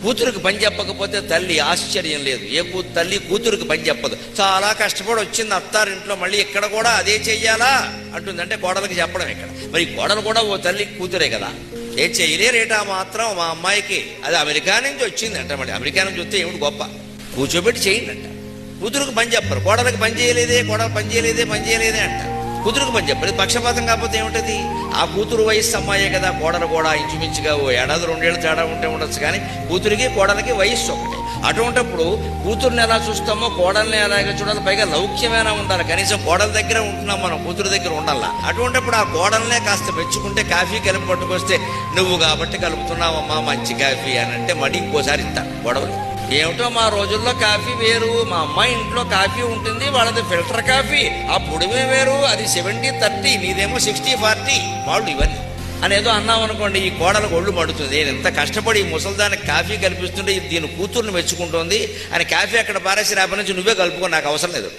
కూతురికి పని చెప్పకపోతే తల్లి ఆశ్చర్యం లేదు. తల్లి కూతురికి పని చెప్పదు. చాలా కష్టపడి వచ్చింది అత్తారింట్లో, మళ్ళీ ఇక్కడ కూడా అదే చెయ్యాలా అంటుందంటే కోడలికి చెప్పడం ఇక్కడ. మరి కోడలు కూడా ఓ తల్లి కూతురే కదా, ఏ చేయలేరేటా మాత్రం మా అమ్మాయికి, అది అమెరికా నుంచి వచ్చిందంట. మళ్ళీ అమెరికా నుంచి వస్తే ఏమిటి గొప్ప, కూర్చోబెట్టి చేయండి. కూతురికి పని చెప్పరు, కోడలికి పని చేయలేదే, కోడలు పని చేయలేదే అంట. కూతురికి పని చెప్పరు. పక్షపాతం కాకపోతే ఏమిటది? ఆ కూతురు వయస్సు అమ్మాయే కదా, కోడలు కూడా ఇంచుమించుగా ఓ ఏడాది 2 ఏళ్ళు తేడా ఉంటే ఉండొచ్చు, కానీ కూతురికి కోడలికి వయస్సు ఒకటే. అటువంటిప్పుడు కూతుర్ని ఎలా చూస్తామో కోడల్ని ఎలాగ చూడాలి. పైగా లౌక్యమైనా ఉండాలి, కనీసం కోడల దగ్గర ఉంటున్నాం మనం, కూతురు దగ్గర ఉండాలా. అటువంటిప్పుడు ఆ కోడల్నే కాస్త మెచ్చుకుంటే, కాఫీ కలిపి పట్టుకొస్తే నువ్వు కాబట్టి కలుపుతున్నావమ్మా మంచి కాఫీ అని అంటే మళ్ళీ ఇంకోసారి ఇస్తాను గొడవలు. ఏమిటో మా రోజుల్లో కాఫీ వేరు, మా అమ్మాయి ఇంట్లో కాఫీ ఉంటుంది, వాళ్ళది ఫిల్టర్ కాఫీ, ఆ పొడిమే వేరు, అది 70-30, నీదేమో 60-40 వాళ్ళు ఇవన్నీ అనేదో అన్నాం అనుకోండి, ఈ కోడలకు ఒళ్ళు మడుతుంది. నేను ఎంత కష్టపడి ఈ ముసలిదానికి కాఫీ కల్పిస్తుంటే దీని కూతుర్ని మెచ్చుకుంటోంది అని కాఫీ అక్కడ పారేసి రేపటి నుంచి నువ్వే కలుపుకో, నాకు అవసరం లేదు.